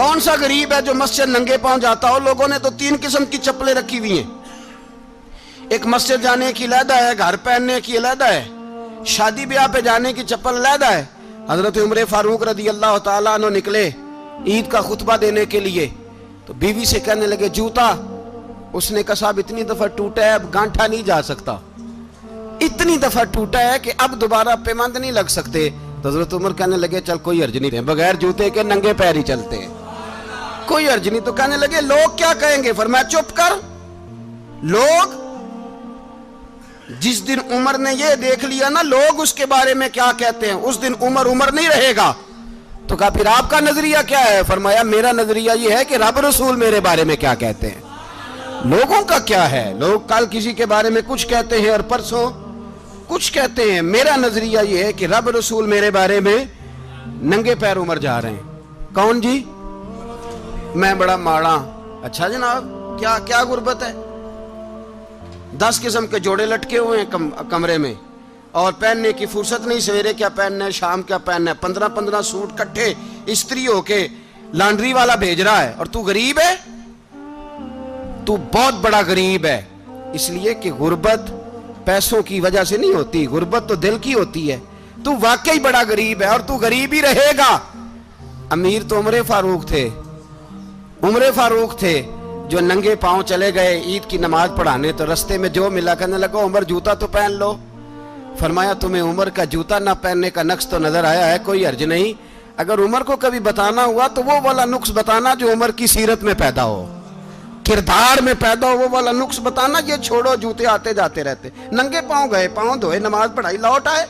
کون سا غریب ہے جو مسجد ننگے پاؤں جاتا ہو؟ لوگوں نے تو 3 قسم کی چپلیں رکھی ہوئی ہیں، ایک مسجد جانے کی علیحدہ ہے، گھر پہننے کی علیحدہ ہے، شادی بیاہ پہ جانے کی چپل علیحدہ ہے۔ حضرت عمر فاروق رضی اللہ تعالیٰ عنہ نکلے عید کا خطبہ دینے کے لیے، تو بیوی سے کہنے لگے جوتا، اس نے کہا صاحب اتنی دفعہ ٹوٹا ہے اب گانٹھا نہیں جا سکتا، اتنی دفعہ ٹوٹا ہے کہ اب دوبارہ پیمند نہیں لگ سکتے۔ تو حضرت عمر کہنے لگے چل کوئی حرج نہیں، بغیر جوتے کے ننگے پیر ہی چلتے ہیں، کوئی حرج نہیں۔ تو کہنے لگے لوگ کیا کہیں گے؟ فرمایا چپ کر، لوگ جس دن عمر نے یہ دیکھ لیا نا لوگ اس کے بارے میں کیا کہتے ہیں، اس دن عمر نہیں رہے گا۔ تو کہا پھر آپ کا نظریہ کیا ہے؟ فرمایا میرا نظریہ یہ ہے کہ رب رسول میرے بارے میں کیا کہتے ہیں، لوگوں کا کیا ہے؟ لوگ کل کسی کے بارے میں کچھ کہتے ہیں اور پرسوں کچھ کہتے ہیں، میرا نظریہ یہ ہے کہ رب رسول میرے بارے میں ننگے پیر عمر جا رہے ہیں۔ کون جی؟ میں بڑا ماڑا۔ اچھا جناب، کیا غربت ہے؟ 10 قسم کے جوڑے لٹکے ہوئے ہیں کمرے میں، اور پہننے کی فرصت نہیں، سویرے کیا پہننا ہے، شام کیا پہننا ہے، 15 سوٹ کٹھے استری ہو کے لانڈری والا بھیج رہا ہے، اور تو غریب ہے، تو بہت بڑا غریب ہے۔ اس لیے کہ غربت پیسوں کی وجہ سے نہیں ہوتی، غربت تو دل کی ہوتی ہے۔ تو واقعی بڑا غریب ہے اور تو غریب ہی رہے گا۔ امیر تو عمر فاروق تھے جو ننگے پاؤں چلے گئے عید کی نماز پڑھانے، تو رستے میں جو ملا کہنے لگا عمر جوتا تو پہن لو۔ فرمایا تمہیں عمر کا جوتا نہ پہننے کا نقص تو نظر آیا ہے، کوئی حرج نہیں، اگر عمر کو کبھی بتانا ہوا تو وہ والا نقص بتانا جو عمر کی سیرت میں پیدا ہو، کردار میں پیدا ہو، وہ والا نقص بتانا، یہ چھوڑو جوتے آتے جاتے رہتے۔ ننگے پاؤں گئے، پاؤں دھوئے، نماز پڑھائی، لوٹ آئے۔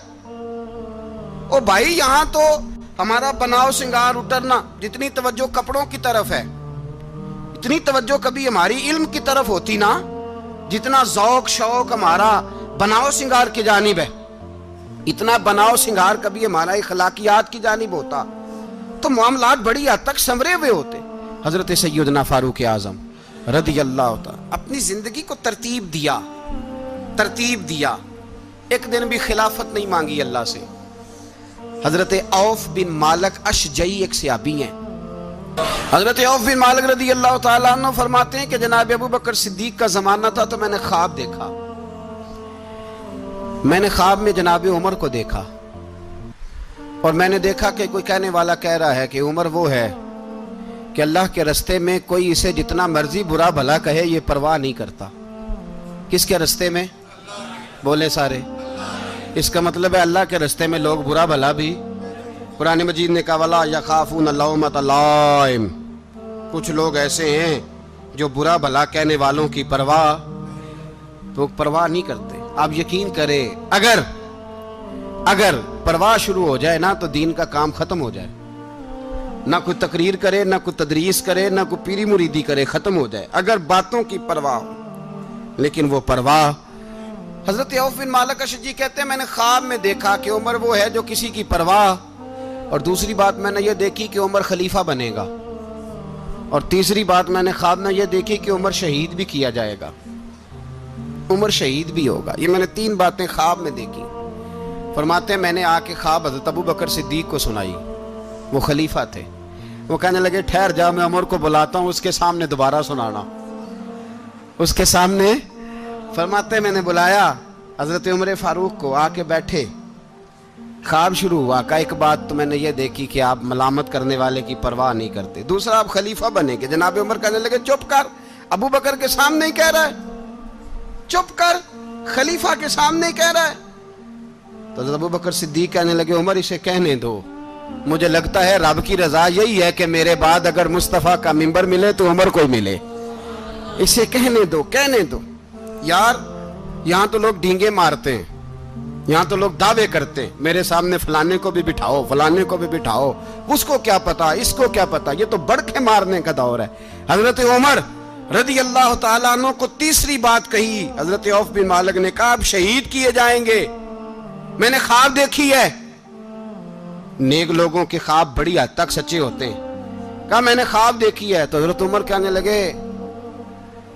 او بھائی یہاں تو ہمارا بناؤ سنگار اترنا، جتنی توجہ کپڑوں کی طرف ہے اتنی توجہ کبھی ہماری علم کی طرف ہوتی نا، جتنا ذوق شوق ہمارا بناؤ سنگار کی جانب ہے، اتنا بناؤ سنگار کبھی ہمارا اخلاقیات کی جانب ہوتا تو معاملات بڑی حد تک سنورے ہوئے ہوتے۔ حضرت سیدنا فاروق اعظم رضی اللہ تعالی اپنی زندگی کو ترتیب دیا، ایک دن بھی خلافت نہیں مانگی اللہ سے۔ حضرت عوف بن مالک اشجعی ایک صحابی ہیں، حضرت عوف بن مالک رضی اللہ تعالیٰ عنہ فرماتے ہیں کہ جناب ابو بکر صدیق کا زمانہ تھا تو میں نے خواب دیکھا، میں نے خواب میں جناب عمر کو دیکھا، اور میں نے دیکھا کہ کوئی کہنے والا کہہ رہا ہے کہ عمر وہ ہے کہ اللہ کے رستے میں کوئی اسے جتنا مرضی برا بھلا کہے یہ پرواہ نہیں کرتا۔ کس کے رستے میں؟ بولے سارے۔ اس کا مطلب ہے اللہ کے رستے میں لوگ برا بھلا بھی، قرآن مجید نے کہا وَلَا يَخَافُونَ لَوْمَةَ لَائِمٍ، کچھ لوگ ایسے ہیں جو برا بھلا کہنے والوں کی پرواہ نہیں کرتے۔ آپ یقین کریں اگر پرواہ شروع ہو جائے نا تو دین کا کام ختم ہو جائے، نہ کوئی تقریر کرے، نہ کوئی تدریس کرے، نہ کوئی پیری مریدی کرے، ختم ہو جائے اگر باتوں کی پرواہ ہو۔ لیکن وہ پرواہ، حضرت عوف بن مالک اشجعی کہتے ہیں میں نے خواب میں دیکھا کہ عمر وہ ہے جو کسی کی پرواہ، اور دوسری بات میں نے یہ دیکھی کہ عمر خلیفہ بنے گا، اور تیسری بات میں نے خواب میں یہ دیکھی کہ عمر شہید بھی کیا جائے گا، عمر شہید بھی ہوگا۔ یہ میں نے 3 باتیں خواب میں دیکھی۔ فرماتے ہیں میں نے آ کے خواب حضرت ابو بکر صدیق کو سنائی، وہ خلیفہ تھے، وہ کہنے لگے ٹھہر جا، میں عمر کو بلاتا ہوں، اس کے سامنے دوبارہ سنانا، اس کے سامنے۔ فرماتے ہیں میں نے بلایا حضرت عمر فاروق کو، آ کے بیٹھے، خواب شروع ہوا۔ کہا ایک بات تو میں نے یہ دیکھی کہ آپ ملامت کرنے والے کی پرواہ نہیں کرتے، دوسرا آپ خلیفہ بنے گے۔ جناب عمر کہنے لگے چپ کر، ابو بکر کے سامنے ہی کہہ رہا ہے، چپ کر، خلیفہ کے سامنے ہی کہہ رہا ہے۔ تو حضرت ابو بکر صدیق کہنے لگے عمر اسے کہنے دو، مجھے لگتا ہے رب کی رضا یہی ہے کہ میرے بعد اگر مصطفیٰ کا منبر ملے تو عمر کو ہی ملے، اسے کہنے دو۔ یار یہاں تو لوگ ڈینگے مارتے ہیں، یہاں تو لوگ دعوے کرتے ہیں میرے سامنے فلانے کو بھی بٹھاؤ، فلانے کو بھی بٹھاؤ، اس کو کیا پتا، اس کو کیا پتا، یہ تو بڑکے مارنے کا دور ہے۔ حضرت عمر رضی اللہ تعالیٰ عنہ کو تیسری بات کہی، حضرت عوف بن مالک نے کہا آپ شہید کیے جائیں گے، میں نے خواب دیکھی ہے۔ نیک لوگوں کے خواب بڑی حد تک سچے ہوتے ہیں۔ کہا میں نے خواب دیکھی ہے۔ تو حضرت عمر کہنے لگے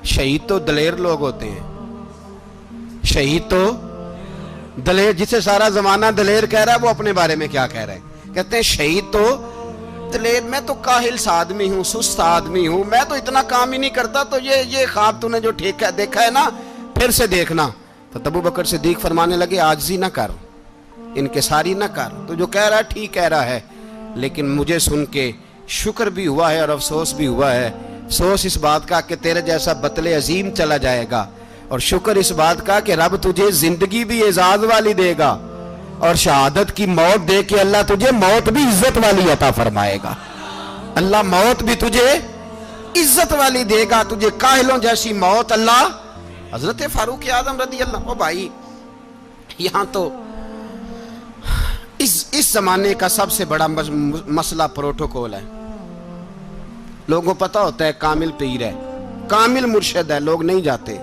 شہید تو دلیر لوگ ہوتے ہیں، شہید تو دلیر، جسے سارا زمانہ دلیر کہہ رہا ہے وہ اپنے بارے میں کیا کہہ رہے ہیں؟ کہتے ہیں شہید تو بتلے، میں تو کاہل سا آدمی ہوں، سست آدمی ہوں، میں تو اتنا کام ہی نہیں کرتا، تو یہ خواب تو نے جو دیکھا ہے نا پھر سے دیکھنا۔ تو ابو بکر صدیق فرمانے لگے عاجزی نہ کر، انکساری نہ کر، تو جو کہہ رہا ہے ٹھیک کہہ رہا ہے، لیکن مجھے سن کے شکر بھی ہوا ہے اور افسوس بھی ہوا ہے۔ افسوس اس بات کا کہ تیرے جیسا بتلے عظیم چلا جائے گا، اور شکر اس بات کا کہ رب تجھے زندگی بھی اعزاز والی دے گا، اور شہادت کی موت دے کے اللہ تجھے موت بھی عزت والی عطا فرمائے گا۔ اللہ موت بھی تجھے عزت والی دے گا، تجھے کاہلوں جیسی موت اللہ۔ حضرت فاروق اعظم رضی اللہ، او بھائی یہاں تو اس زمانے کا سب سے بڑا مسئلہ پروٹوکول ہے۔ لوگوں پتہ ہوتا ہے کامل پیر ہے، کامل مرشد ہے، لوگ نہیں جاتے۔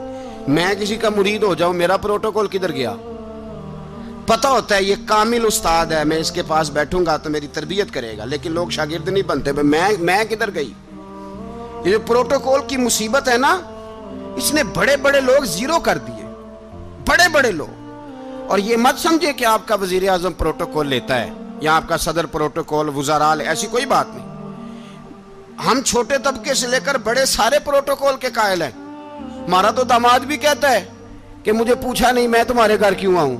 میں کسی کا مرید ہو جاؤں، میرا پروٹوکول کدھر گیا؟ پتہ ہوتا ہے یہ کامل استاد ہے، میں اس کے پاس بیٹھوں گا تو میری تربیت کرے گا، لیکن لوگ شاگرد نہیں بنتے۔ میں کدھر گئی؟ یہ جو پروٹوکول کی مصیبت ہے نا، اس نے بڑے بڑے لوگ زیرو کر دیے، بڑے بڑے لوگ۔ اور یہ مت سمجھے کہ آپ کا وزیر اعظم پروٹوکول لیتا ہے یا آپ کا صدر پروٹوکول، وزراء، ایسی کوئی بات نہیں۔ ہم چھوٹے طبقے سے لے کر بڑے سارے پروٹوکول کے قائل ہیں۔ ہمارا تو داماد بھی کہتا ہے کہ مجھے پوچھا نہیں میں تمہارے گھر کیوں آؤں۔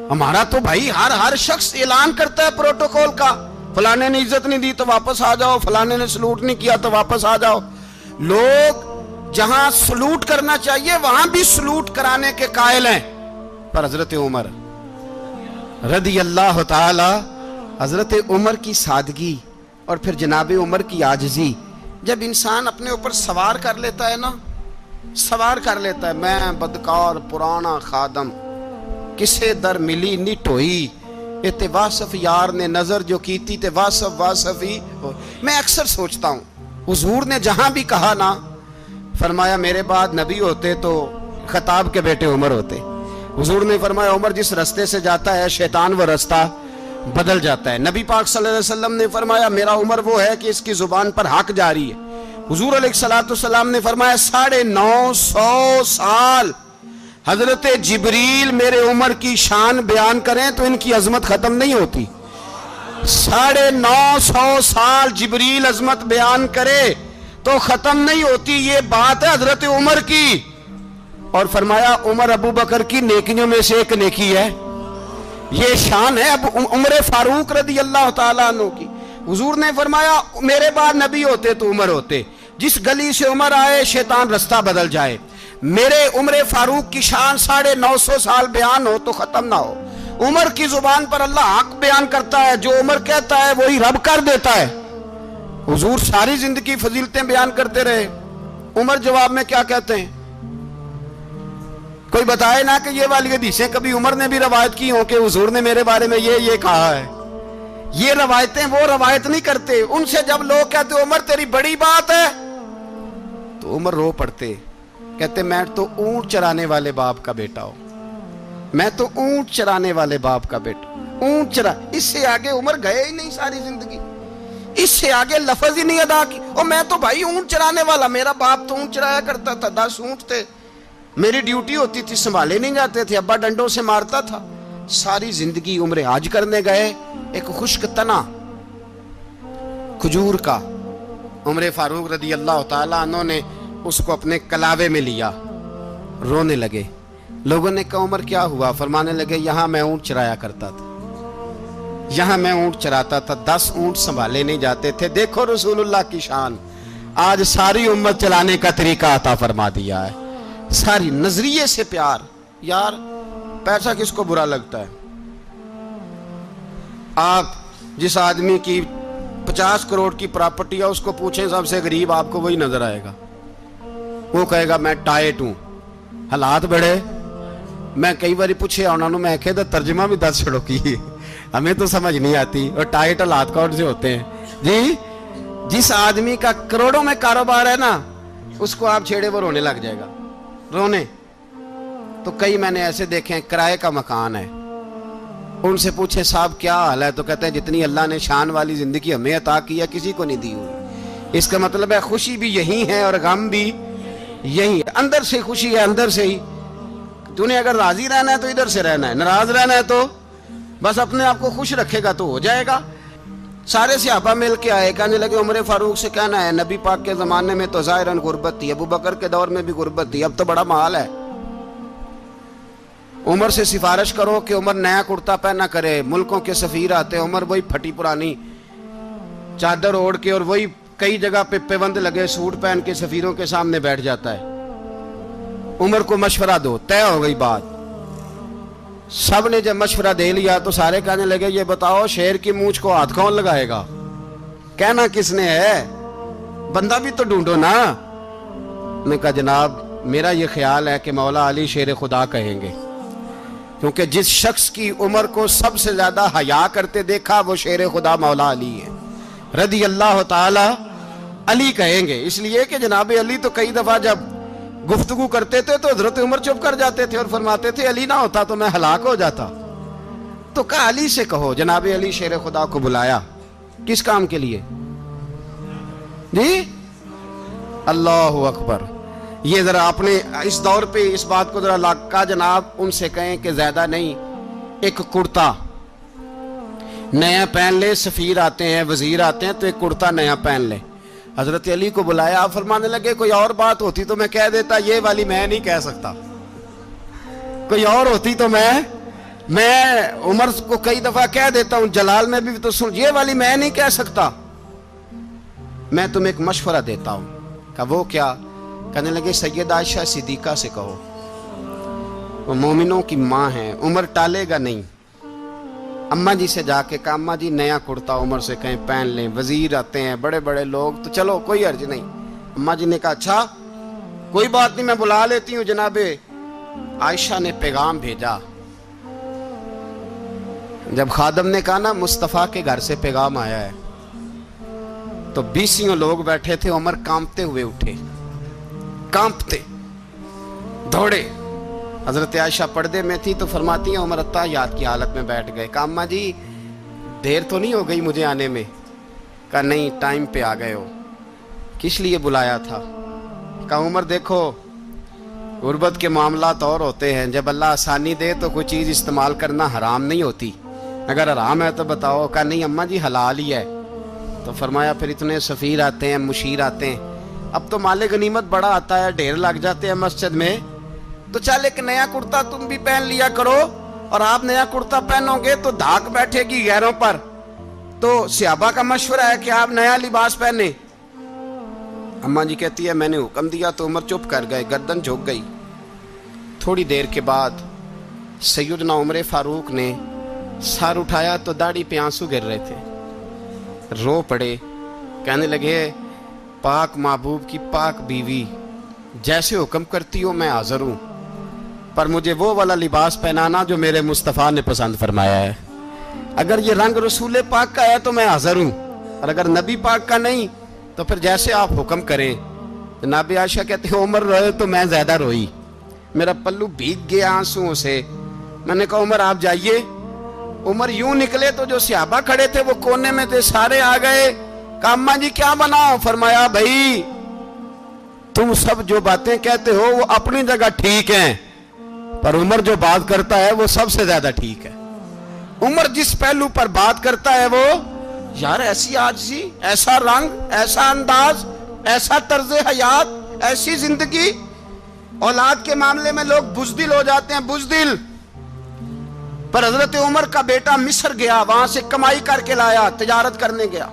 ہمارا تو بھائی ہر شخص اعلان کرتا ہے پروٹوکول کا، فلانے نے عزت نہیں دی تو واپس آ جاؤ، فلانے نے سلوٹ نہیں کیا تو واپس آ جاؤ۔ لوگ جہاں سلوٹ کرنا چاہیے وہاں بھی سلوٹ کرانے کے قائل ہیں۔ پر حضرت عمر رضی اللہ تعالی، حضرت عمر کی سادگی اور پھر جناب عمر کی عاجزی، جب انسان اپنے اوپر سوار کر لیتا ہے نا، سوار کر لیتا ہے، میں بدکار پرانا خادم، کسے در ملی نٹ ہوئی، تے واصف یار نے نظر جو کی تھی تے واصف ہی ہو۔ میں اکثر سوچتا ہوں حضور نے جہاں بھی کہا نا، فرمایا میرے بعد نبی ہوتے تو خطاب کے بیٹے عمر ہوتے۔ حضور نے فرمایا عمر جس رستے سے جاتا ہے شیطان وہ رستہ بدل جاتا ہے۔ نبی پاک صلی اللہ علیہ وسلم نے فرمایا میرا عمر وہ ہے کہ اس کی زبان پر حق جاری ہے۔ حضور علیہ السلام نے فرمایا 950 سال حضرت جبریل میرے عمر کی شان بیان کریں تو ان کی عظمت ختم نہیں ہوتی۔ 950 سال جبریل عظمت بیان کرے تو ختم نہیں ہوتی۔ یہ بات ہے حضرت عمر کی، اور فرمایا عمر ابو بکر کی نیکیوں میں سے ایک نیکی ہے، یہ شان ہے اب عمر فاروق رضی اللہ تعالیٰ عنہ کی۔ حضور نے فرمایا میرے بعد نبی ہوتے تو عمر ہوتے، جس گلی سے عمر آئے شیطان رستہ بدل جائے۔ میرے عمر فاروق کی شان 950 سال بیان ہو تو ختم نہ ہو۔ عمر کی زبان پر اللہ حق بیان کرتا ہے، جو عمر کہتا ہے وہی رب کر دیتا ہے۔ حضور ساری زندگی فضیلتیں بیان کرتے رہے، عمر جواب میں کیا کہتے ہیں؟ کوئی بتائے نا کہ یہ والی حدیثیں کبھی عمر نے بھی روایت کی ہوں کہ حضور نے میرے بارے میں یہ کہا ہے۔ یہ روایتیں وہ روایت نہیں کرتے، ان سے جب لوگ کہتے عمر تیری بڑی بات ہے تو عمر رو پڑتے، کہتے میں تو اونٹ چرانے والے باپ کا بیٹا ہوں، میں تو اونٹ چرانے والے باپ کا بیٹا، اونٹ چرا۔ اس سے آگے عمر گئے ہی نہیں ساری زندگی، اس سے آگے لفظ ہی نہیں ادا کی۔ اور میں تو بھائی اونٹ چرانے والا، میرا باپ تو اونٹ چرایا کرتا تھا، 10 اونٹ تھے، میری ڈیوٹی ہوتی تھی، سنبھالے نہیں جاتے تھے، ابا ڈنڈوں سے مارتا تھا۔ ساری زندگی عمر حج کرنے گئے، ایک خشک تنا کھجور کا عمر فاروق رضی اللہ تعالیٰ عنہ نے اس کو اپنے کلاوے میں لیا، رونے لگے۔ لوگوں نے کہا عمر کیا ہوا؟ فرمانے لگے یہاں میں اونٹ چرایا کرتا تھا، یہاں میں اونٹ چراتا تھا، 10 اونٹ سنبھالے نہیں جاتے تھے۔ دیکھو رسول اللہ کی شان، آج ساری امت چلانے کا طریقہ عطا فرما دیا ہے، ساری نظریے سے پیار۔ یار پیسہ کس کو برا لگتا ہے؟ آپ جس آدمی کی 50 کروڑ کی پراپرٹی ہے اس کو پوچھیں سب سے غریب، آپ کو وہی نظر آئے گا، وہ کہے گا میں ٹائٹ ہوں۔ حالات بڑے، میں کئی باری پوچھے انہوں نے، میں کہتا ترجمہ بھی 10 چھڑوں کی، ہمیں تو سمجھ نہیں آتی، اور ٹائٹ حالات کون سے ہوتے ہیں جی؟ جس آدمی کا کروڑوں میں کاروبار ہے نا، اس کو آپ چھیڑے وہ رونے لگ جائے گا، رونے۔ تو کئی میں نے ایسے دیکھے ہیں کرائے کا مکان ہے، ان سے پوچھے صاحب کیا حال ہے، تو کہتے ہیں جتنی اللہ نے شان والی زندگی ہمیں عطا کی ہے کسی کو نہیں دی ہوئی۔ اس کا مطلب ہے خوشی بھی یہی ہے اور غم بھی یہی ہے، اندر سے خوشی ہے، اندر سے ہی۔ تو نے اگر راضی رہنا ہے تو ادھر سے رہنا ہے، ناراض رہنا ہے تو بس اپنے آپ کو خوش رکھے گا تو ہو جائے گا۔ سارے صحابہ مل کے آئے، کہنے لگے عمر فاروق سے کہنا ہے نبی پاک کے زمانے میں تو ظاہراً غربت تھی، ابو بکر کے دور میں بھی غربت تھی، اب تو بڑا محال ہے، عمر سے سفارش کرو کہ عمر نیا کرتا پہنا کرے۔ ملکوں کے سفیر آتے، عمر وہی پھٹی پرانی چادر اوڑھ کے اور وہی کئی جگہ پہ پیوند لگے سوٹ پہن کے سفیروں کے سامنے بیٹھ جاتا ہے۔ عمر کو مشورہ دو، طے ہو گئی بات۔ سب نے جب مشورہ دے لیا تو سارے کہنے لگے یہ بتاؤ شیر کی مونچھ کو ہاتھ کون لگائے گا؟ کہنا کس نے ہے؟ بندہ بھی تو ڈھونڈو نا۔ نے کہا جناب میرا یہ خیال ہے کہ مولا علی شیر خدا کہیں گے، کیونکہ جس شخص کی عمر کو سب سے زیادہ حیا کرتے دیکھا وہ شیر خدا مولا علی ہے رضی اللہ تعالی علی کہیں گے، اس لیے کہ جناب علی تو کئی دفعہ جب گفتگو کرتے تھے تو حضرت عمر چپ کر جاتے تھے اور فرماتے تھے علی نہ ہوتا تو میں ہلاک ہو جاتا۔ تو کہا علی سے کہو۔ جناب علی شیر خدا کو بلایا، کس کام کے لیے؟ جی اللہ اکبر۔ یہ ذرا اپنے اس دور پہ اس بات کو ذرا لاکا جناب ان سے کہیں کہ زیادہ نہیں، ایک کرتا نیا پہن لے، سفیر آتے ہیں وزیر آتے ہیں تو ایک کرتا نیا پہن لے۔ حضرت علی کو بلایا، آپ فرمانے لگے کوئی اور بات ہوتی تو میں کہہ دیتا، یہ والی میں نہیں کہہ سکتا، کوئی اور ہوتی تو میں عمر کو کئی دفعہ کہہ دیتا ہوں، جلال میں بھی تو سن، یہ والی میں نہیں کہہ سکتا، میں تمہیں ایک مشورہ دیتا ہوں۔ کہا وہ کیا؟ کہنے لگے سید عائشہ صدیقہ سے کہو، وہ مومنوں کی ماں ہیں، عمر ٹالے گا نہیں۔ اماں جی سے جا کے کہا اماں جی نیا کرتا عمر سے کہیں پہن لیں، وزیر آتے ہیں بڑے بڑے لوگ تو چلو کوئی عرض نہیں۔ اماں جی نے کہا اچھا کوئی بات نہیں میں بلا لیتی ہوں۔ جناب عائشہ نے پیغام بھیجا، جب خادم نے کہا نا مصطفیٰ کے گھر سے پیغام آیا ہے تو 20 لوگ بیٹھے تھے، عمر کانپتے ہوئے اٹھے، کانپتے دوڑے۔ حضرت عائشہ پردے میں تھی تو فرماتی ہیں عمر اتحیات کی حالت میں بیٹھ گئے۔ کہا اماں جی دیر تو نہیں ہو گئی مجھے آنے میں؟ کہا نہیں ٹائم پہ آ گئے ہو۔ کس لیے بلایا تھا؟ کہا عمر دیکھو غربت کے معاملات اور ہوتے ہیں، جب اللہ آسانی دے تو کوئی چیز استعمال کرنا حرام نہیں ہوتی، اگر حرام ہے تو بتاؤ۔ کہا نہیں اماں جی حلال ہی ہے۔ تو فرمایا پھر اتنے سفیر آتے ہیں مشیر آتے ہیں، اب تو مال غنیمت بڑا آتا ہے، ڈھیر لگ جاتے ہیں مسجد میں، تو چل ایک نیا کرتا تم بھی پہن لیا کرو، اور آپ نیا کرتا پہنو گے تو دھاک بیٹھے گی غیروں پر۔ تو صحابہ کا مشورہ ہے کہ آپ نیا لباس پہنے۔ اماں جی کہتی ہے میں نے حکم دیا تو عمر چپ کر گئے، گردن جھک گئی۔ تھوڑی دیر کے بعد سیدنا عمر فاروق نے سر اٹھایا تو داڑھی پہ آنسو گر رہے تھے، رو پڑے، کہنے لگے پاک محبوب کی پاک بیوی جیسے حکم کرتی ہو میں حاضر ہوں، پر مجھے وہ والا لباس پہنانا جو میرے مصطفیٰ نے پسند فرمایا ہے، اگر یہ رنگ رسول پاک کا ہے تو میں حاضر ہوں، اور اگر نبی پاک کا نہیں تو پھر جیسے آپ حکم کریں۔ جناب عائشہ کہتے ہیں عمر روئے تو میں زیادہ روئی، میرا پلو بھیگ گیا آنسوؤں سے۔ میں نے کہا عمر آپ جائیے۔ عمر یوں نکلے تو جو صحابہ کھڑے تھے وہ کونے میں تھے، سارے آ گئے۔ کہا اماں جی کیا بناؤ؟ فرمایا بھائی تم سب جو باتیں کہتے ہو وہ اپنی جگہ ٹھیک ہیں، پر عمر جو بات کرتا ہے وہ سب سے زیادہ ٹھیک ہے۔ عمر جس پہلو پر بات کرتا ہے وہ یار ایسی عاجزی، ایسا رنگ، ایسا انداز، ایسا طرز حیات، ایسی زندگی۔ اولاد کے معاملے میں لوگ بزدل ہو جاتے ہیں، بزدل، پر حضرت عمر کا بیٹا مصر گیا، وہاں سے کمائی کر کے لایا، تجارت کرنے گیا،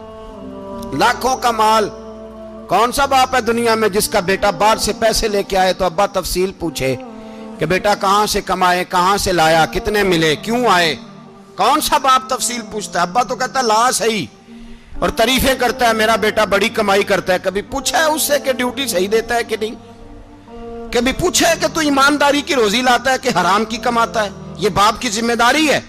لاکھوں کا مال۔ کون سا باپ ہے دنیا میں جس کا بیٹا باہر سے پیسے لے کے آئے تو ابا تفصیل پوچھے کہ بیٹا کہاں سے کمائے، کہاں سے لایا، کتنے ملے، کیوں آئے؟ کون سا باپ تفصیل پوچھتا ہے؟ ابا تو کہتا ہے لا صحیح، اور تعریفیں کرتا ہے میرا بیٹا بڑی کمائی کرتا ہے۔ کبھی پوچھا ہے اس سے کہ ڈیوٹی صحیح دیتا ہے کہ نہیں؟ کبھی پوچھا ہے کہ تو ایمانداری کی روزی لاتا ہے کہ حرام کی کماتا ہے؟ یہ باپ کی ذمہ داری ہے،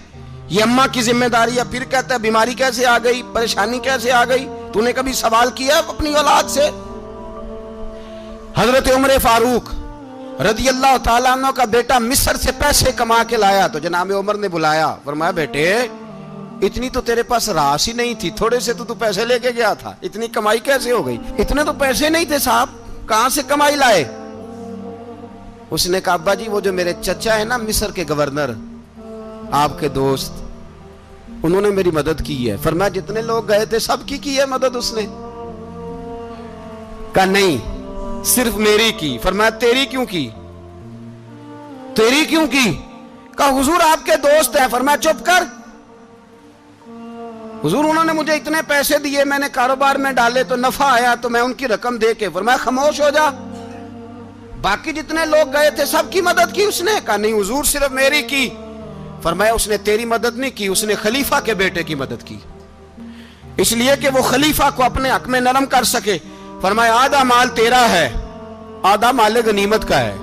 یہ اماں کی ذمہ داری ہے۔ پھر کہتا ہے بیماری کیسے آ گئی، پریشانی کیسے آ گئی؟ تو نے کبھی سوال کیا اپنی اولاد سے؟ حضرت عمر فاروق رضی اللہ تعالیٰ عنہ کا بیٹا مصر سے پیسے کما کے لایا تو جناب عمر نے بلایا، فرمایا بیٹے اتنی تو تیرے پاس راس ہی نہیں تھی، تھوڑے سے تو پیسے لے کے گیا تھا، اتنی کمائی کیسے ہو گئی؟ اتنے تو پیسے نہیں تھے صاحب، کہاں سے کمائی لائے؟ اس نے کہا ابا جی وہ جو میرے چچا ہے نا مصر کے گورنر، آپ کے دوست، انہوں نے میری مدد کی ہے. فرمایا جتنے لوگ گئے تھے سب کی ہے مدد اس نے؟ کہا نہیں صرف میری کی. فرمایا تیری کیوں کی؟ تیری کیوں کی؟ کہا حضور آپ کے دوست ہیں. فرمایا چپ کر حضور انہوں نے مجھے اتنے پیسے دیے, میں نے کاروبار میں ڈالے تو نفع آیا تو میں ان کی رقم دے کے. فرمایا خاموش ہو جا, باقی جتنے لوگ گئے تھے سب کی مدد کی اس نے؟ کہا نہیں حضور صرف میری کی. فرمایا اس نے تیری مدد نہیں کی, اس نے خلیفہ کے بیٹے کی مدد کی, اس لیے کہ وہ خلیفہ کو اپنے حق میں نرم کر سکے. فرمایا آدھا مال تیرا ہے, آدھا مال غنیمت کا ہے,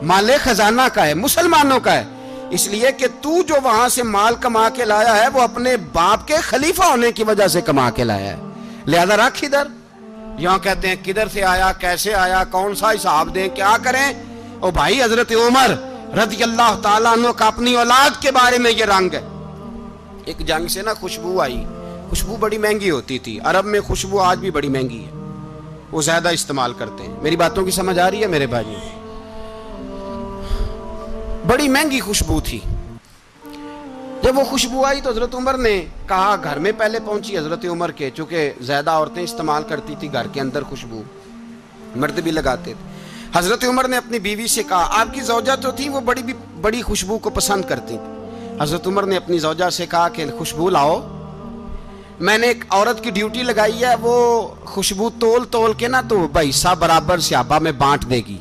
مال خزانہ کا ہے, مسلمانوں کا ہے, اس لیے کہ تو جو وہاں سے مال کما کے لایا ہے وہ اپنے باپ کے خلیفہ ہونے کی وجہ سے کما کے لایا ہے, لہذا رکھ ادھر. یہاں کہتے ہیں کدھر سے آیا, کیسے آیا, کون سا حساب دیں, کیا کریں؟ او بھائی حضرت عمر رضی اللہ تعالیٰ عنہ کا اپنی اولاد کے بارے میں یہ رنگ ہے. ایک جنگ سے نا خوشبو آئی, خوشبو بڑی مہنگی ہوتی تھی, عرب میں خوشبو آج بھی بڑی مہنگی ہے, وہ زیادہ استعمال کرتے ہیں. میری باتوں کی سمجھ آ رہی ہے میرے بھائی؟ بڑی مہنگی خوشبو تھی. جب وہ خوشبو آئی تو حضرت عمر نے کہا, گھر میں پہلے پہنچی حضرت عمر کے, چونکہ زیادہ عورتیں استعمال کرتی تھی گھر کے اندر خوشبو, مرد بھی لگاتے تھے. حضرت عمر نے اپنی بیوی سے کہا, آپ کی زوجہ تو تھی وہ بڑی خوشبو کو پسند کرتی تھی. حضرت عمر نے اپنی زوجہ سے کہا کہ خوشبو لاؤ, میں نے ایک عورت کی ڈیوٹی لگائی ہے, وہ خوشبو تول کے نا تو حصہ برابر صحابہ میں بانٹ دے گی.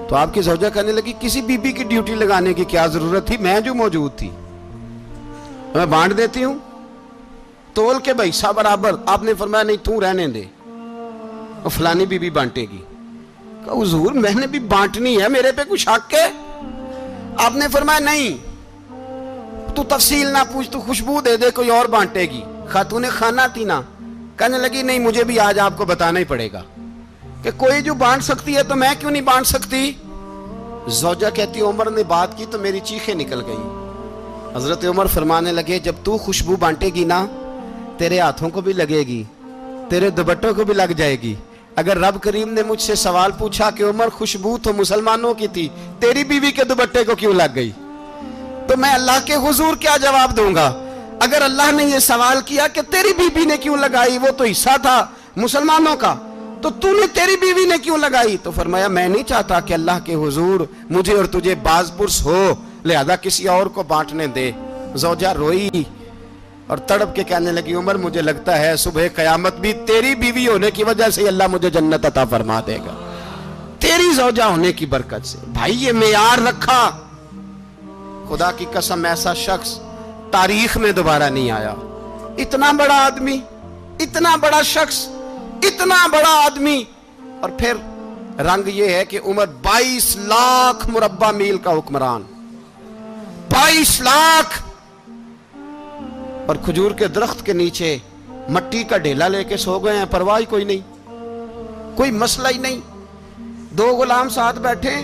تو آپ کی زوجہ کہنے لگی کسی بی بی کی ڈیوٹی لگانے کی کیا ضرورت تھی, میں جو موجود تھی میں بانٹ دیتی ہوں تول کے حصہ برابر. آپ نے فرمایا نہیں تو رہنے دے, اور فلانی بی بی بانٹے گی. کہا حضور میں نے بھی بانٹنی ہے, میرے پہ کچھ حق ہے؟ آپ نے فرمایا نہیں تو تفصیل نہ پوچھ, تو خوشبو دے دے, کوئی اور بانٹے گی. خاتون خانہ تھی نا, کہنے لگی نہیں مجھے بھی آج آپ کو بتانا ہی پڑے گا کہ کوئی جو بانٹ سکتی ہے تو میں کیوں نہیں بانٹ سکتی. زوجہ کہتی عمر نے بات کی تو میری چیخیں نکل گئی. حضرت عمر فرمانے لگے جب تو خوشبو بانٹے گی نا تیرے ہاتھوں کو بھی لگے گی, تیرے دوپٹوں کو بھی لگ جائے گی. اگر رب کریم نے مجھ سے سوال پوچھا کہ عمر خوشبو تو مسلمانوں کی تھی, تیری بیوی کے دوپٹے کو کیوں لگ گئی, تو میں اللہ کے حضور کیا جواب دوں گا؟ اگر اللہ نے یہ سوال کیا کہ تیری بیوی نے کیوں لگائی, وہ تو حصہ تھا مسلمانوں کا, تو تو نے تیری بیوی نے کیوں لگائی؟ تو فرمایا میں نہیں چاہتا کہ اللہ کے حضور مجھے اور تجھے باز پرس ہو, لہذا کسی اور کو بانٹنے دے. زوجہ روئی اور تڑپ کے کہنے لگی عمر مجھے لگتا ہے صبح قیامت بھی تیری بیوی ہونے کی وجہ سے اللہ مجھے جنت عطا فرما دے گا, تیری زوجہ ہونے کی برکت سے. بھائی یہ معیار رکھا, خدا کی قسم ایسا شخص تاریخ میں دوبارہ نہیں آیا. اتنا بڑا آدمی, اتنا بڑا شخص, اتنا بڑا آدمی, اور پھر رنگ یہ ہے کہ عمر 22 لاکھ مربع میل کا حکمران, 22 لاکھ, اور کھجور کے درخت کے نیچے مٹی کا ڈھیلا لے کے سو گئے ہیں, پرواہ کوئی نہیں, کوئی مسئلہ ہی نہیں. 2 غلام ساتھ بیٹھے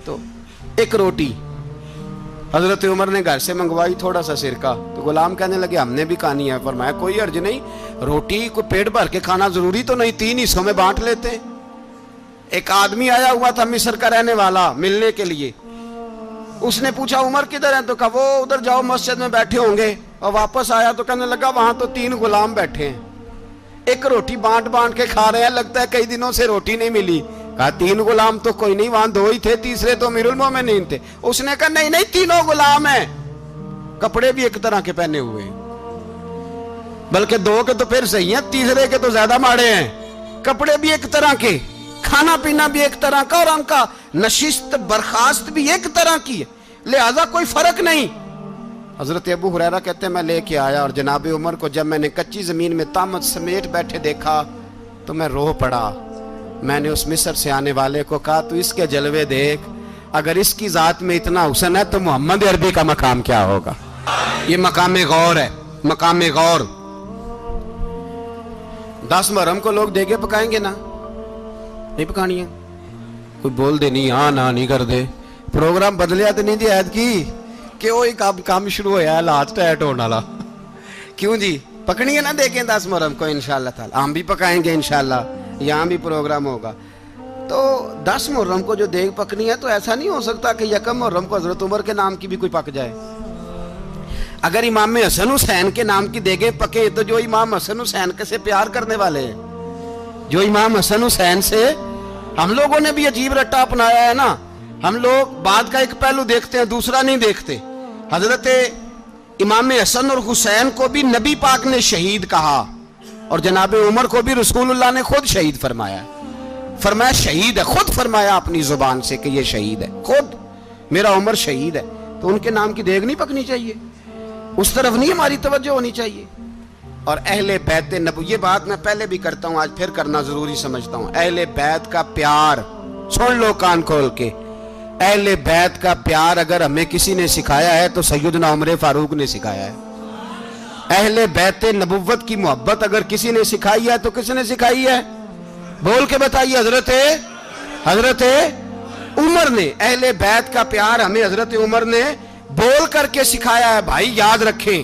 تو ایک روٹی حضرت عمر نے گھر سے منگوائی, تھوڑا سا سرکہ, تو غلام کہنے لگے ہم نے بھی کھانی ہے. فرمایا کوئی حرج نہیں, روٹی کو پیٹ بھر کے کھانا ضروری تو نہیں, 3 حصوں میں بانٹ لیتے ہیں. ایک آدمی آیا ہوا تھا مصر کا رہنے والا ملنے کے لیے, اس نے پوچھا عمر کدھر ہیں, تو کہا وہ ادھر جاؤ مسجد میں بیٹھے ہوں گے. اور واپس آیا تو کہنے لگا وہاں تو 3 غلام بیٹھے ہیں, ایک روٹی بانٹ کے کھا رہے ہیں, لگتا ہے کئی دنوں سے روٹی نہیں ملی. کہا 3 غلام تو کوئی نہیں, وہاں 2 ہی تھے, تیسرے تو امیر المومنین تھے. اس نے کہا نہیں 3 غلام ہیں, کپڑے بھی ایک طرح کے پہنے ہوئے, بلکہ 2 کے تو پھر صحیح ہیں, تیسرے کے تو زیادہ ماڑے ہیں. کپڑے بھی ایک طرح کے, کھانا پینا بھی ایک طرح کا, اور ان کا نشست برخاست بھی ایک طرح کی ہے, لہذا کوئی فرق نہیں. حضرت ابو ہریرہ کہتے ہیں میں لے کے آیا, اور جناب عمر کو جب میں نے کچی زمین میں تامت سمیٹ بیٹھے دیکھا تو میں رو پڑا. میں نے اس مصر سے آنے والے کو کہا تو اس کے جلوے دیکھ, اگر اس کی ذات میں اتنا حسن ہے تو محمد عربی کا مقام کیا ہوگا. یہ مقام غور ہے, مقام غور. 10 محرم کو لوگ دیگے پکائیں گے نا, نہیں پکانی ہے, کوئی بول دے نہیں, ہاں نہ نہیں کر دے, پروگرام بدلیا تو نہیں دی عید کی کہ وہ ایک کام شروع ہویا ہے لات ٹیٹ ہونے والا. کیوں جی, پکنی ہے نا دیکھیں 10 محرم کو انشاءاللہ تعالی, ہم بھی پکائیں گے انشاءاللہ, یہاں بھی پروگرام ہوگا. تو 10 محرم کو جو دیگ پکنی ہے تو ایسا نہیں ہو سکتا کہ 1 محرم کو حضرت عمر کے نام کی بھی کوئی پک جائے. اگر امام حسن حسین کے نام کی دیگیں پکے تو جو امام حسن حسین سے پیار کرنے والے ہیں، جو امام حسن حسین سے، ہم لوگوں نے بھی عجیب رٹا اپنایا ہے نا، ہم لوگ بات کا ایک پہلو دیکھتے ہیں دوسرا نہیں دیکھتے۔ حضرت امام حسن اور حسین کو بھی نبی پاک نے شہید کہا، اور جناب عمر کو بھی رسول اللہ نے خود شہید فرمایا، فرمایا شہید ہے، خود فرمایا اپنی زبان سے کہ یہ شہید ہے، خود میرا عمر شہید ہے۔ تو ان کے نام کی دیگ نہیں پکنی چاہیے، اس طرف نہیں ہماری توجہ ہونی چاہیے۔ اور اہل بیت نبوی، یہ بات میں پہلے بھی کرتا ہوں، آج پھر کرنا ضروری سمجھتا ہوں، اہل بیت کا پیار، سن لو کان کھول کے، اہل بیت کا پیار اگر ہمیں کسی نے سکھایا ہے تو سیدنا عمر فاروق نے سکھایا ہے۔ اہل بیت نبوت کی محبت اگر کسی نے سکھائی ہے تو کس نے سکھائی ہے؟ بول کے بتائیے، حضرت عمر نے۔ اہل بیت کا پیار ہمیں حضرت عمر نے بول کر کے سکھایا ہے۔ بھائی یاد رکھیں،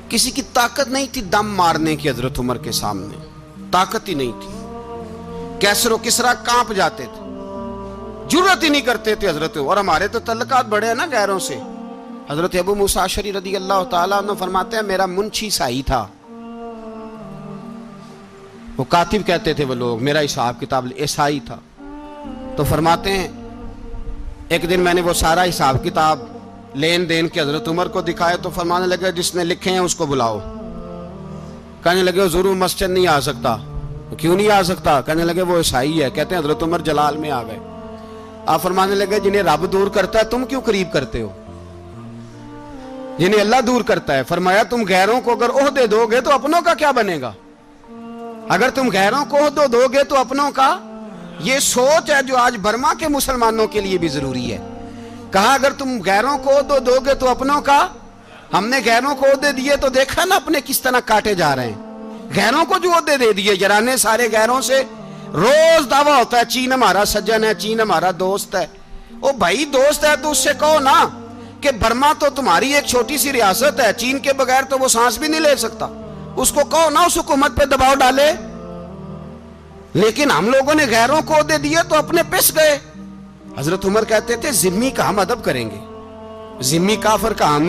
کسی کی طاقت نہیں تھی دم مارنے کی حضرت عمر کے سامنے، طاقت ہی نہیں تھی۔ کیسر و کسرا کانپ جاتے تھے، جرأت ہی نہیں کرتے تھے حضرت عمر۔ اور ہمارے تو تعلقات بڑے ہیں نا غیروں سے۔ حضرت ابو موسیٰ اشعری رضی اللہ تعالیٰ عنہ فرماتے ہیں میرا منشی سائی تھا، وہ کاتب کہتے تھے وہ لوگ، میرا حساب کتاب عیسائی تھا۔ تو فرماتے ہیں ایک دن میں نے وہ سارا حساب کتاب لین دین کے حضرت عمر کو دکھائے تو فرمانے لگے جس نے لکھے ہیں اس کو بلاؤ۔ کہنے لگے حضور مسجد نہیں آ سکتا۔ کیوں نہیں آ سکتا؟ کہنے لگے وہ عیسائی ہے۔ کہتے ہیں حضرت عمر جلال میں آ گئے۔ آپ فرمانے لگے جنہیں رب دور کرتا ہے تم کیوں قریب کرتے ہو؟ جنہیں اللہ دور کرتا ہے۔ فرمایا تم غیروں کو اگر عہدے دو گے تو اپنوں کا کیا بنے گا؟ اگر تم غیروں کو عہدے دو گے تو اپنوں کا، یہ سوچ ہے جو آج برما کے مسلمانوں کے لیے بھی ضروری ہے۔ کہا اگر تم غیروں کو عہدے دو گے تو اپنوں کا۔ ہم نے غیروں کو عہدے دیے تو دیکھا نا اپنے کس طرح کاٹے جا رہے ہیں۔ غیروں کو جو عہدے دے دیے، یرانے سارے غیروں سے، روز دعویٰ ہوتا ہے چین ہمارا سجن ہے، چین ہمارا دوست ہے۔ او بھائی دوست ہے تو اس سے کہو نا کہ برما تو تمہاری ایک چھوٹی سی ریاست ہے، چین کے بغیر تو وہ سانس بھی نہیں لے سکتا، اس کو کہو نا اس حکومت پہ دباؤ ڈالے۔ لیکن ہم لوگوں نے غیروں کو عہدے دیے تو اپنے پس گئے۔ حضرت عمر کہتے تھے ذمی کا ہم ادب کریں گے، ذمی کافر کا ہم،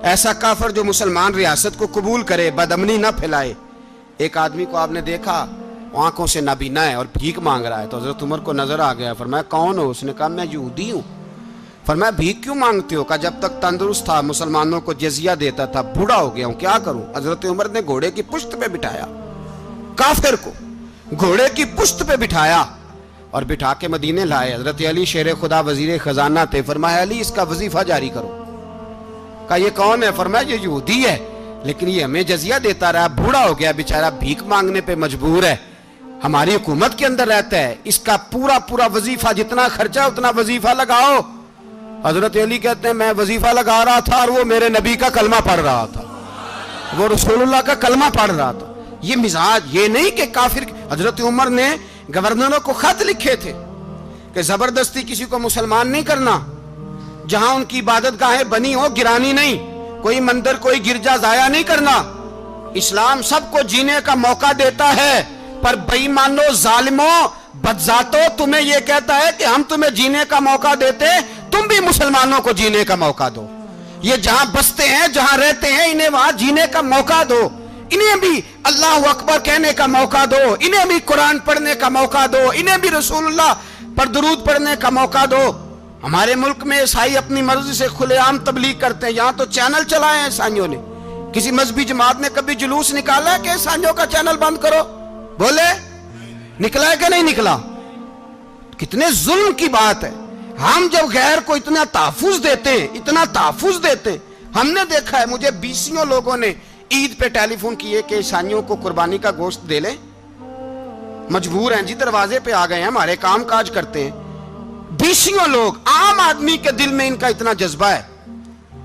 ایسا کافر جو مسلمان ریاست کو قبول کرے، بدامنی نہ پھیلائے۔ ایک آدمی کو آپ نے دیکھا آنکھوں سے نابینا ہے اور بھیک مانگ رہا ہے، تو حضرت عمر کو نظر آ گیا، فرمایا کون ہو؟ اس نے کہا میں یہودی ہوں۔ فرمایا بھیک کیوں مانگتے ہو؟ کہا جب تک تندرست تھا مسلمانوں کو جزیہ دیتا تھا، بوڑھا ہو گیا ہوں کیا کروں؟ حضرت عمر نے گھوڑے کی پشت پہ بٹھایا، کافر کو گھوڑے کی پشت پہ بٹھایا اور بٹھا کے مدینے لائے۔ حضرت علی شیر خدا وزیر خزانہ تھے، فرمایا علی اس کا وظیفہ جاری کرو۔ کہا یہ کون ہے؟ فرمایا یہ یہودی ہے لیکن یہ ہمیں جزیہ دیتا رہا، بوڑھا ہو گیا بیچارہ، بھیک مانگنے پہ مجبور ہے، ہماری حکومت کے اندر رہتا ہے، اس کا پورا وظیفہ جتنا خرچہ اتنا وظیفہ لگاؤ۔ حضرت علی کہتے ہیں میں وظیفہ لگا رہا تھا اور وہ میرے نبی کا کلمہ پڑھ رہا تھا، وہ رسول اللہ کا کلمہ پڑھ رہا تھا۔ یہ مزاج، یہ نہیں کہ کافر۔ حضرت عمر نے گورنروں کو خط لکھے تھے کہ زبردستی کسی کو مسلمان نہیں کرنا، جہاں ان کی عبادت گاہیں بنی ہو گرانی نہیں، کوئی مندر کوئی گرجا ضائع نہیں کرنا۔ اسلام سب کو جینے کا موقع دیتا ہے، پر بے ایمانو ظالمو بدذاتو تمہیں یہ کہتا ہے کہ ہم تمہیں جینے کا موقع دیتے، تم بھی مسلمانوں کو جینے کا موقع دو۔ یہ جہاں بستے ہیں جہاں رہتے ہیں انہیں وہاں جینے کا موقع دو، انہیں بھی اللہ اکبر کہنے کا موقع دو، انہیں بھی قرآن پڑھنے کا موقع دو، انہیں بھی رسول اللہ پر درود پڑھنے کا موقع دو۔ ہمارے ملک میں عیسائی اپنی مرضی سے کھلے عام تبلیغ کرتے ہیں، یہاں تو چینل چلائے ہیں عیسائیوں نے۔ کسی مذہبی جماعت نے کبھی جلوس نکالا ہے کہ عیسائیوں کا چینل بند کرو؟ بولے نکلا ہے کہ نہیں نکلا؟ کتنے ظلم کی بات ہے۔ ہم جب غیر کو اتنا تحفظ دیتے ہیں، اتنا تحفظ دیتے ہیں، ہم نے دیکھا ہے، مجھے بیسیوں لوگوں نے عید پہ ٹیلی فون کیے کہ عیسائیوں کو قربانی کا گوشت دے لیں، مجبور ہیں جی، دروازے پہ آ گئے ہیں، ہمارے کام کاج کرتے ہیں۔ بیسیوں لوگ، عام آدمی کے دل میں ان کا اتنا جذبہ ہے،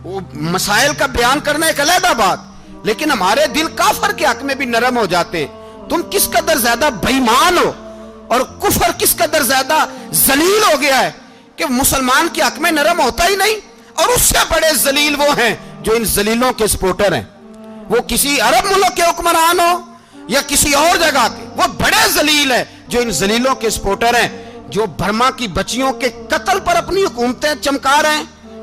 وہ مسائل کا بیان کرنا ایک علیحدہ بات، لیکن ہمارے دل کافر کے حق میں بھی نرم ہو جاتے ہیں۔ تم کس قدر زیادہ بے ایمان ہو اور کفر کس قدر زیادہ ذلیل ہو گیا ہے کہ مسلمان کے حق میں نرم ہوتا ہی نہیں۔ اور اس سے بڑے ذلیل وہ ہیں جو ان ذلیلوں کے سپورٹر ہیں، وہ کسی عرب ملک کے حکمران ہو یا کسی اور جگہ کے، وہ بڑے ذلیل ہیں جو ان ذلیلوں کے سپورٹر ہیں، جو برما کی بچیوں کے قتل پر اپنی حکومتیں چمکا رہے ہیں،